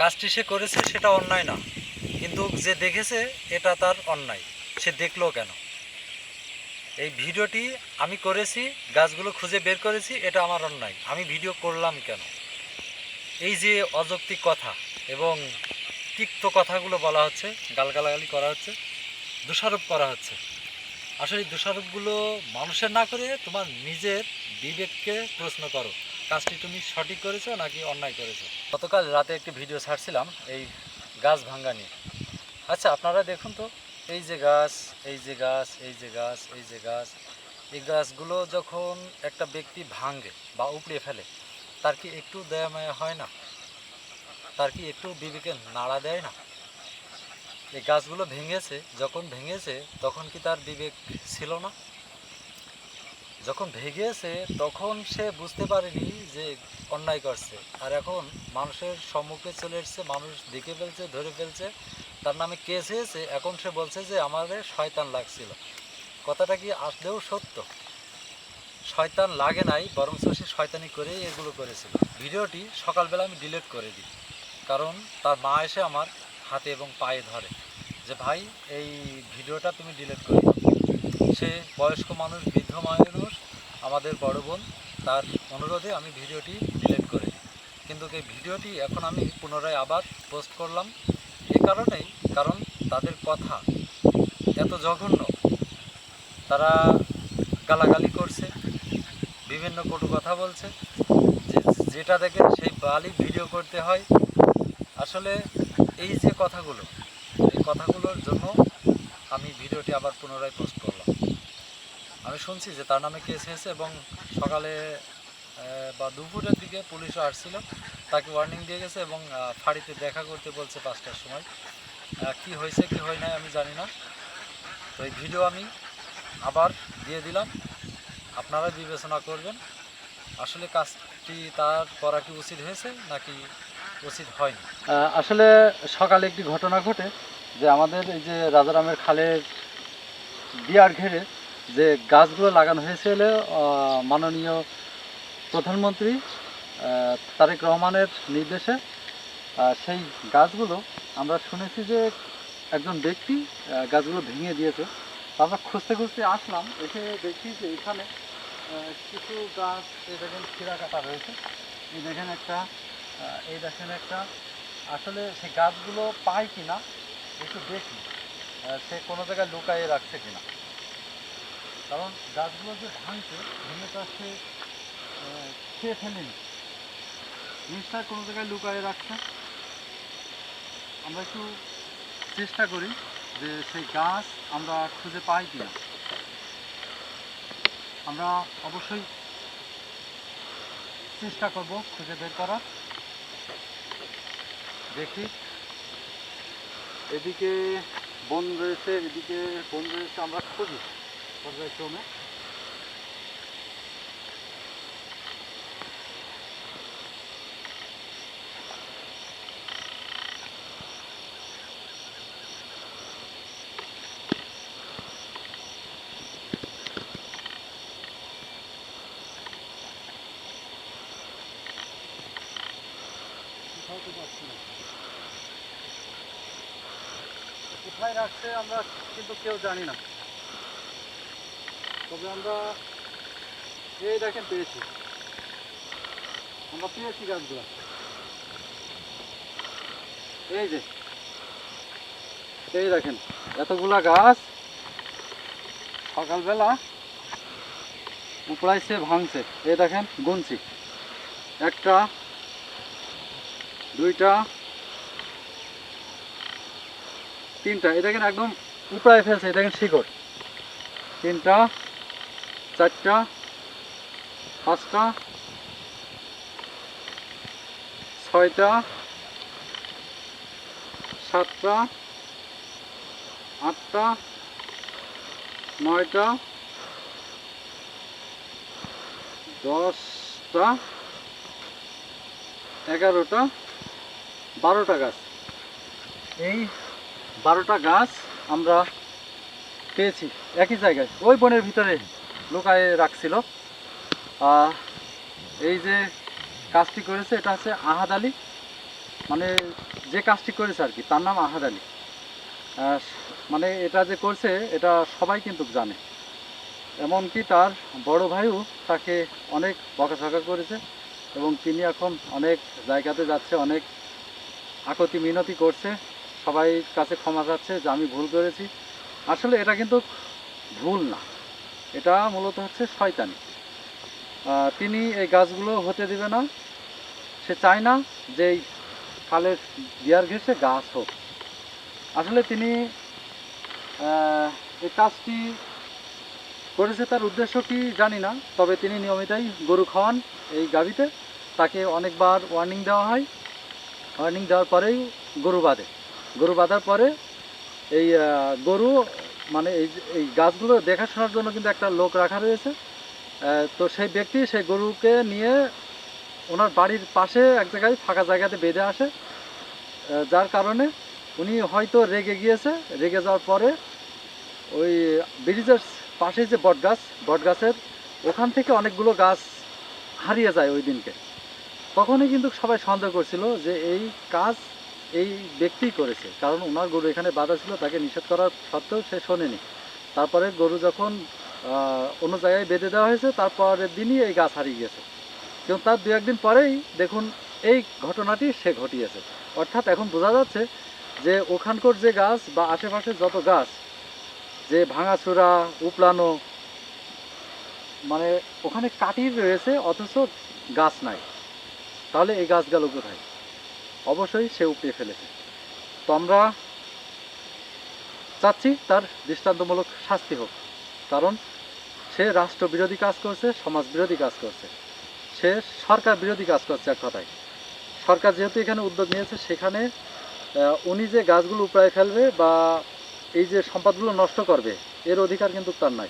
কাজটি সে করেছে সেটা অন্যায় না, কিন্তু যে দেখেছে এটা তার অন্যায়। সে দেখলো কেন? এই ভিডিওটি আমি করেছি, গাছগুলো খুঁজে বের করেছি, এটা আমার অন্যায়। আমি ভিডিও করলাম কেন? এই যে অযৌক্তিক কথা এবং তিক্ত কথাগুলো বলা হচ্ছে, গালগালাগালি করা হচ্ছে, দোষারোপ করা হচ্ছে, আসলে এই দোষারোপগুলো মানুষের না করে তোমার নিজের বিবেককে প্রশ্ন করো, কাজটি তুমি সঠিক করেছো নাকি অন্যায় করেছো। গতকাল রাতে একটি ভিডিও ছাড়ছিলাম এই গাছ ভাঙ্গা নিয়ে। আচ্ছা, আপনারা দেখুন তো, এই যে গাছ, এই যে গাছ, এই যে গাছ, এই যে গাছ, এই গাছগুলো যখন একটা ব্যক্তি ভাঙে বা উপড়ে ফেলে, তার কি একটু দয়া মায়া হয় না? তার কি একটু বিবেকে নাড়া দেয় না? এই গাছগুলো ভেঙেছে, যখন ভেঙেছে তখন কি তার বিবেক ছিল না? যখন ভেঙেছে তখন সে বুঝতে পারেনি যে অন্যায় করছে, আর এখন মানুষের সম্মুখে চলে এসছে, মানুষ দেখে ফেলছে, ধরে ফেলছে, তার নামে কেস হয়েছে, এখন সে বলছে যে আমাদের শয়তান লাগছিল। কথাটা কি আসলেও সত্য? শয়তান লাগে নাই, বরং সে শয়তানি করেই এগুলো করেছিল। ভিডিওটি সকালবেলা আমি ডিলিট করে দিই, কারণ তার মা এসে আমার হাতে এবং পায়ে ধরে যে ভাই এই ভিডিওটা তুমি ডিলিট করে দিও। সে বয়স্ক মানুষ, বৃদ্ধ মানুষ, আমাদের বড় বোন, তার অনুরোধে আমি ভিডিওটি ডিলিট করে দিই। কিন্তু এই ভিডিওটি এখন আমি পুনরায় আবার পোস্ট করলাম এই কারণেই, কারণ তাদের কথা এত জঘন্য, তারা গালাগালি করছে, বিভিন্ন কটু কথা বলছে, যেটা দেখে সেই বালি ভিডিও করতে হয়। আসলে এই যে কথাগুলো, এই কথাগুলোর জন্য আমি ভিডিওটি আবার পুনরায় পোস্ট করলাম। আমি শুনছি যে তার নামে কেস হয়েছে এবং সকালে বা দুপুরের দিকে পুলিশও আসছিল, তাকে ওয়ার্নিং দিয়ে গেছে এবং ফাঁড়িতে দেখা করতে বলছে 5টার সময়। কি হয়েছে কি হয় নাই আমি জানি না। তো এই ভিডিও আমি আবার দিয়ে দিলাম, আপনারা বিবেচনা করবেন আসলে কাজটি তার করা কি উচিত হয়েছে নাকি উচিত হয়নি। আসলে সকালে একটি ঘটনা ঘটে যে আমাদের এই যে রাজারামের খালের বিয়ার ঘেরে যে গাছগুলো লাগানো হয়েছিল মাননীয় প্রধানমন্ত্রী তারেক রহমানের নির্দেশে, সেই গাছগুলো আমরা শুনেছি যে একজন ব্যক্তি গাছগুলো ভেঙে দিয়েছে। তো আমরা খুঁজতে খুঁজতে আসলাম, এসে দেখি যে এখানে কিছু গাছ, এই দেখেন ছিঁড়া কাটা রয়েছে, এই দেখেন একটা, এই দেখেন একটা। আসলে সেই গাছগুলো পাই কিনা একটু দেখি, সে কোনো জায়গায় লুকায়ে রাখছে কিনা, কারণ গাছগুলো যে ভাঙছে, ভেঙে তো সে খেয়ে ফেলেনি, নিশ্চয় কোনো জায়গায় লুকায়ে রাখছে। আমরা একটু চেষ্টা করি যে সেই গাছ আমরা খুঁজে পাই কিনা। আমরা অবশ্যই চেষ্টা করব খুঁজে বের করার। দেখি, এদিকে বন রয়েছে, এদিকে বন রয়েছে, আমরা খুঁজি পর্যায়ক্রমে। কোথায় রাখছে আমরা কিন্তু কেউ জানি না, তবে আমরা এই দেখেন পেয়েছি, আমরা পেয়েছি গাছগুলো। এই যে এই দেখেন এতগুলা গাছ সকালবেলা উপড়াইছে, ভাঙছে। এই দেখেন গুনছি, একটা, দুইটা, তিনটা, এই দেখেন একদম উপড়াই ফেলছে, এই দেখেন শিকড়, তিনটা, চারটা, পাঁচটা, ছয়টা, সাতটা, আটটা, নয়টা, 10টা, 11টা, 12টা গাছ। এই 12টা গাছ আমরা পেয়েছি একই জায়গায়, ওই বনের ভিতরে লুকায়ে রাখছিল। এই যে কাজটি করেছে এটা হচ্ছে আহাদ আলী, মানে যে কাজটি করেছে আর কি, তার নাম আহাদ আলী। মানে এটা যে করছে এটা সবাই কিন্তু জানে, এমনকি তার বড় ভাইও তাকে অনেক বকাঝকা করেছে এবং তিনি এখন অনেক জায়গাতে যাচ্ছে, অনেক আকুতি মিনতি করছে, সবাই কাছে ক্ষমা চাচ্ছে যে আমি ভুল করেছি। আসলে এটা কিন্তু ভুল না, এটা মূলত হচ্ছে শয়তানি। তিনি এই গাছগুলো হতে দেবে না, সে চায় না যে এই খালের দেয়ার ঘেঁষে গাছ হোক। আসলে তিনি এই কাজটি করেছে, তার উদ্দেশ্য কি জানি না, তবে তিনি নিয়মিতই গরু খাওয়ান এই গাভীতে। তাকে অনেকবার ওয়ার্নিং দেওয়া হয়, ওয়ার্নিং দেওয়ার পরেই গরু বাঁধার পরে এই গরু মানে এই গাছগুলো দেখাশোনার জন্য কিন্তু একটা লোক রাখা রয়েছে। তো সেই ব্যক্তি সেই গরুকে নিয়ে ওনার বাড়ির পাশে এক জায়গায় ফাঁকা জায়গাতে বেঁধে আসে, যার কারণে উনি হয়তো রেগে গিয়েছে। রেগে যাওয়ার পরে ওই ব্রিজের পাশে যে বটগাছের ওখান থেকে অনেকগুলো গাছ হারিয়ে যায় ওই দিনকে। তখনই কিন্তু সবাই সন্দেহ করছিল যে এই কাজ এই ব্যক্তিই করেছে, কারণ ওনার গরু এখানে বাঁধা ছিল, তাকে নিষেধ করার সত্ত্বেও সে শোনেনি। তারপরে গরু যখন অন্য জায়গায় বেঁধে দেওয়া হয়েছে, তারপরের দিনই এই গাছ হারিয়ে গেছে। কিন্তু তার দু একদিন পরেই দেখুন এই ঘটনাটি সে ঘটিয়েছে। অর্থাৎ এখন বোঝা যাচ্ছে যে ওখানকার যে গাছ বা আশেপাশের যত গাছ যে ভাঙাচোরা উপড়ানো, মানে ওখানে কাটির রয়েছে অথচ গাছ নাই, তাহলে এই গাছ গেল কোথায়? অবশ্যই সে উপড়িয়ে ফেলেছে। তো আমরা চাচ্ছি তার দৃষ্টান্তমূলক শাস্তি হোক, কারণ সে রাষ্ট্রবিরোধী কাজ করছে, সমাজ বিরোধী কাজ করছে, সে সরকার বিরোধী কাজ করছে। এক কথায় সরকার যেহেতু এখানে উদ্যোগ নিয়েছে, সেখানে উনি যে গাছগুলো উপড়ায় ফেলবে বা এই যে সম্পদগুলো নষ্ট করবে, এর অধিকার কিন্তু তার নাই।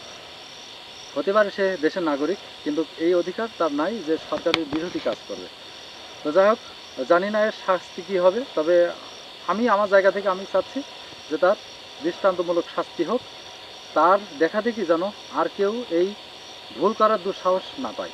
হতে পারে সে দেশের নাগরিক, কিন্তু এই অধিকার তার নাই যে সরকারের বিরোধী কাজ করবে। তো যাই হোক, জানি না এর শাস্তি কী হবে, তবে আমি আমার জায়গা থেকে আমি চাচ্ছি যে তার দৃষ্টান্তমূলক শাস্তি হোক, তার দেখা দেখি যেন আর কেউ এই ভুল করার দুঃসাহস না পায়।